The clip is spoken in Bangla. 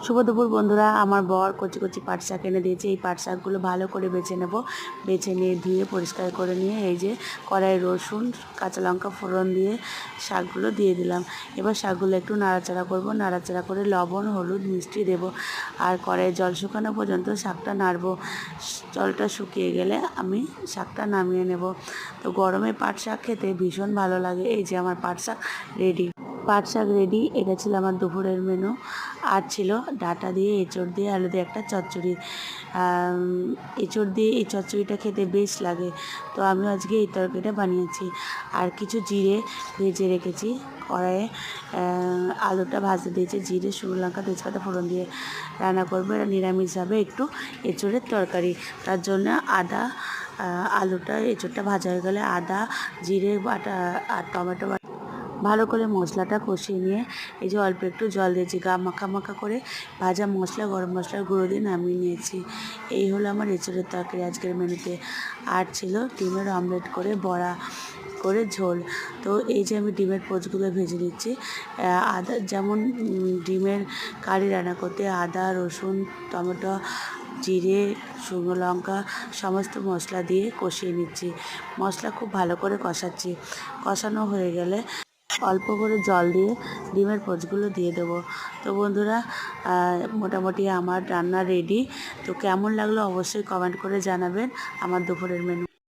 শুভ দুপুর বন্ধুরা। আমার বর কচি কচি পাট শাক এনে দিয়েছে। এই পাট শাকগুলো ভালো করে বেছে নেব। বেছে নিয়ে ধুয়ে পরিষ্কার করে নিয়ে এই যে কড়াই রসুন কাঁচা লঙ্কা ফোড়ন দিয়ে শাকগুলো দিয়ে দিলাম। এবার শাকগুলো একটু নাড়াচাড়া করব। নাড়াচাড়া করে লবণ হলুদ মিষ্টি দেব। আর কড়াইয়ে জল শুকানো পর্যন্ত শাকটা নাড়ব। জলটা শুকিয়ে গেলে আমি শাকটা নামিয়ে নেব। তো গরমে পাট শাক খেতে ভীষণ ভালো লাগে। এই যে আমার পাট শাক রেডি। পাট শাক রেডি। এটা ছিল আমার দুপুরের মেনু। আর ছিল ডাঁটা দিয়ে এঁচড় দিয়ে আলু দিয়ে একটা চচ্চড়ি। এঁচড় দিয়ে এই চচ্চড়িটা খেতে বেশ লাগে, তো আমিও আজকে এই তরকারিটা বানিয়েছি। আর কিছু জিরে ভেজে রেখেছি কড়াইয়ে। আলুটা ভাজতে দিয়েছি, জিরে শুকনো লঙ্কা তেজপাতা ফোড়ন দিয়ে রান্না করবো। এটা নিরামিষভাবে একটু এঁচড়ের তরকারি। তার জন্য আদা আলুটা এঁচড়টা ভাজা হয়ে গেলে আদা জিরে বাটা আর টমেটো বাটা ভালো করে মশলাটা কষিয়ে নিয়ে এই যে অল্প একটু জল দিয়েছি, গা মাখা মাখা করে ভাজা মশলা গরম মশলার গুঁড়ো দিয়ে নামিয়ে নিয়েছি। এই হলো আমার এঁচড়ের তরকারি আজকের মেনুতে। আর ছিল ডিমের অমলেট করে বড়া করে ঝোল। তো এই যে আমি ডিমের পোচগুলো ভেজে নিচ্ছি। আদা যেমন ডিমের কারি রান্না করতে আদা রসুন টমেটো জিরে শুকনো লঙ্কা সমস্ত মশলা দিয়ে কষিয়ে নিচ্ছি। মশলা খুব ভালো করে কষাচ্ছি। কষানো হয়ে গেলে অল্প করে জল দিয়ে ডিমের পোচগুলো দিয়ে দেবো। তো বন্ধুরা, মোটামুটি আমার রান্না রেডি। তো কেমন লাগলো অবশ্যই কমেন্ট করে জানাবেন আমার দুপুরের মেনু।